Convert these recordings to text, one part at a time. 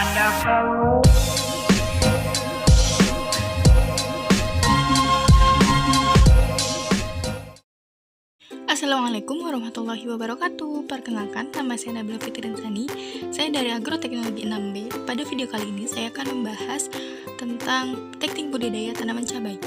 wonderful. Assalamualaikum warahmatullahi wabarakatuh. Perkenalkan, nama saya Nabila Fitri Sani. Saya dari Agroteknologi 6B. Pada video kali ini saya akan membahas tentang teknik budidaya tanaman cabai.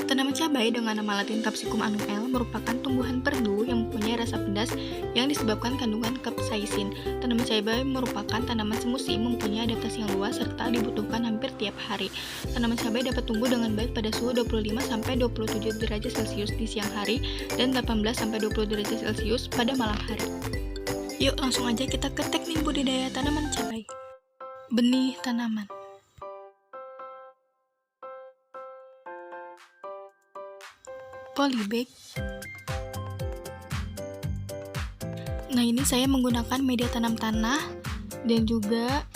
Tanaman cabai dengan nama latin Capsicum annuum merupakan tumbuhan perdu yang mempunyai rasa pedas yang disebabkan kandungan capsaicin. Tanaman cabai merupakan tanaman semusim, mempunyai adaptasi yang luas serta dibutuhkan hampir tiap hari. Tanaman cabai dapat tumbuh dengan baik pada suhu 25-27 derajat Celcius di siang hari dan 18-20 derajat Celcius pada malam hari. Yuk langsung aja kita ke teknik budidaya tanaman cabai. Benih tanaman. Polybag. Nah, ini saya menggunakan media tanam tanah dan juga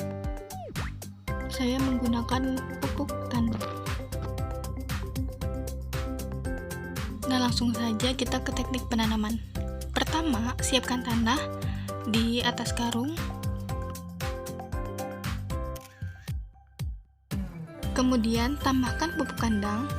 saya menggunakan pupuk tanah. Nah, langsung saja kita ke teknik penanaman. Pertama, siapkan tanah di atas karung. Kemudian tambahkan pupuk kandang.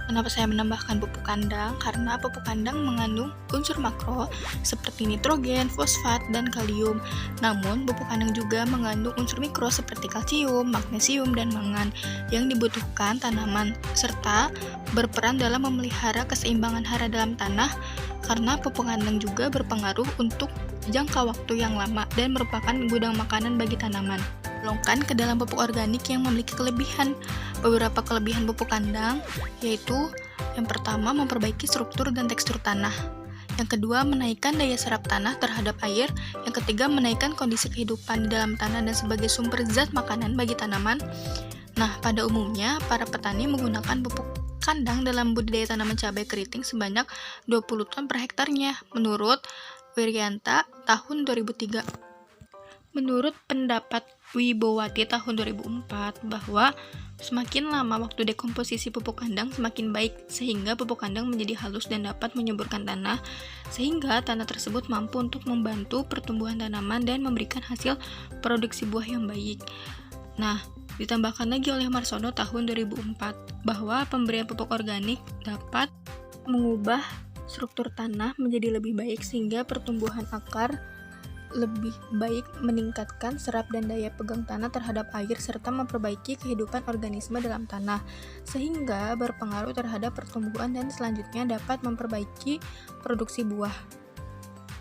Kenapa saya menambahkan pupuk kandang? Karena pupuk kandang mengandung unsur makro seperti nitrogen, fosfat, dan kalium. Namun, pupuk kandang juga mengandung unsur mikro seperti kalsium, magnesium, dan mangan yang dibutuhkan tanaman, serta berperan dalam memelihara keseimbangan hara dalam tanah karena pupuk kandang juga berpengaruh untuk jangka waktu yang lama dan merupakan gudang makanan bagi tanaman. Longkan ke dalam pupuk organik yang memiliki kelebihan. Beberapa kelebihan pupuk kandang yaitu yang pertama memperbaiki struktur dan tekstur tanah, yang kedua menaikkan daya serap tanah terhadap air, yang ketiga menaikkan kondisi kehidupan di dalam tanah dan sebagai sumber zat makanan bagi tanaman. Nah, pada umumnya para petani menggunakan pupuk kandang dalam budidaya tanaman cabai keriting sebanyak 20 ton per hektarnya menurut Wiryanta tahun 2003. Menurut pendapat Wibowati tahun 2004 bahwa semakin lama waktu dekomposisi pupuk kandang semakin baik, sehingga pupuk kandang menjadi halus dan dapat menyuburkan tanah, sehingga tanah tersebut mampu untuk membantu pertumbuhan tanaman dan memberikan hasil produksi buah yang baik. Nah, ditambahkan lagi oleh Marsono tahun 2004 bahwa pemberian pupuk organik dapat mengubah struktur tanah menjadi lebih baik sehingga pertumbuhan akar lebih baik, meningkatkan serap dan daya pegang tanah terhadap air, serta memperbaiki kehidupan organisme dalam tanah, sehingga berpengaruh terhadap pertumbuhan dan selanjutnya dapat memperbaiki produksi buah.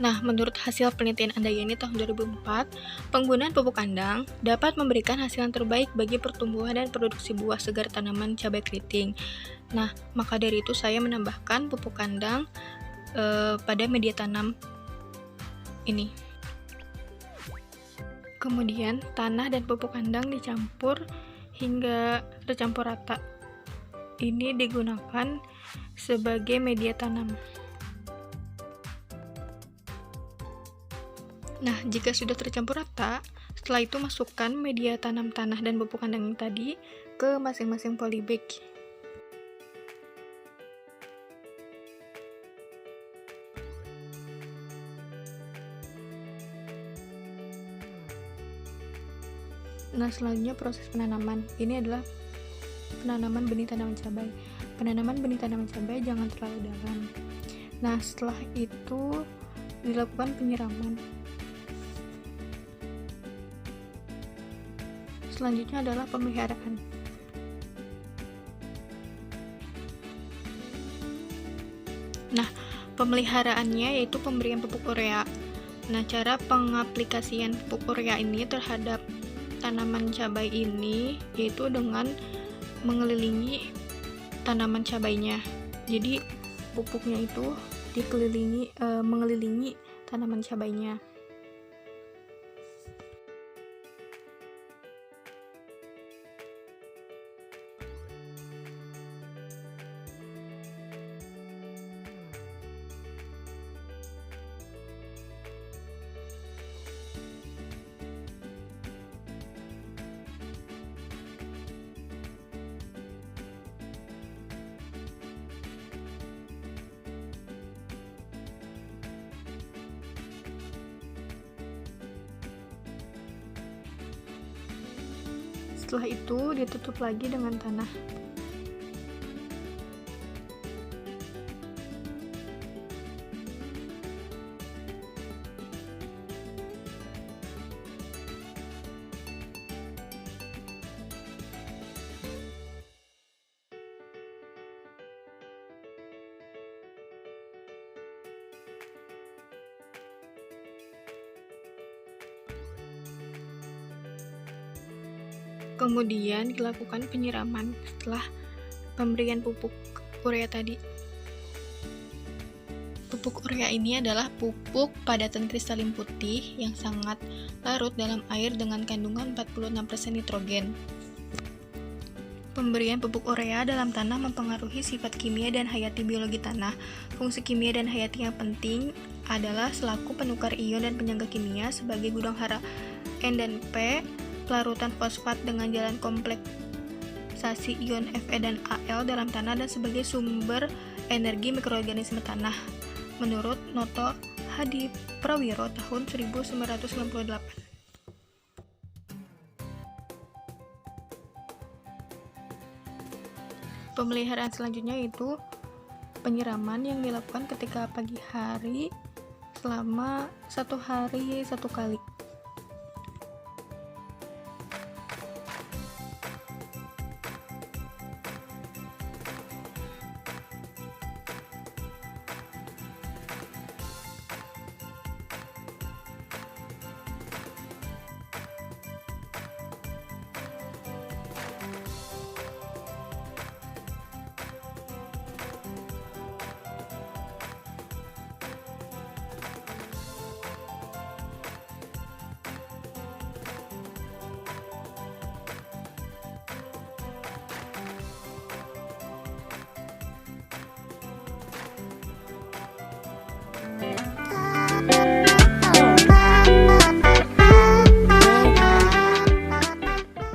Nah, menurut hasil penelitian Andayani tahun 2004, penggunaan pupuk kandang dapat memberikan hasil yang terbaik bagi pertumbuhan dan produksi buah segar tanaman cabai keriting. Nah, maka dari itu saya menambahkan pupuk kandang pada media tanam ini. Kemudian tanah dan pupuk kandang dicampur hingga tercampur rata. Ini digunakan sebagai media tanam. Nah, jika sudah tercampur rata, setelah itu masukkan media tanam tanah dan pupuk kandang yang tadi ke masing-masing polybag. Nah, selanjutnya proses penanaman. Ini adalah penanaman benih tanaman cabai. Penanaman benih tanaman cabai jangan terlalu dalam. Nah, setelah itu dilakukan penyiraman. Selanjutnya adalah pemeliharaan. Nah, pemeliharaannya yaitu pemberian pupuk urea. Nah, cara pengaplikasian pupuk urea ini terhadap tanaman cabai ini yaitu dengan mengelilingi tanaman cabainya. Jadi pupuknya itu mengelilingi tanaman cabainya. Setelah itu ditutup lagi dengan tanah. Kemudian dilakukan penyiraman setelah pemberian pupuk urea tadi. Pupuk urea ini adalah pupuk padatan kristalin putih yang sangat larut dalam air dengan kandungan 46% nitrogen. Pemberian pupuk urea dalam tanah mempengaruhi sifat kimia dan hayati biologi tanah. Fungsi kimia dan hayati yang penting adalah selaku penukar ion dan penyangga kimia sebagai gudang hara N dan P, pelarutan fosfat dengan jalan kompleksasi ion Fe dan Al dalam tanah, dan sebagai sumber energi mikroorganisme tanah. Menurut Noto Hadi Prawiro tahun 1998. Pemeliharaan selanjutnya yaitu penyiraman yang dilakukan ketika pagi hari selama 1 hari 1 kali.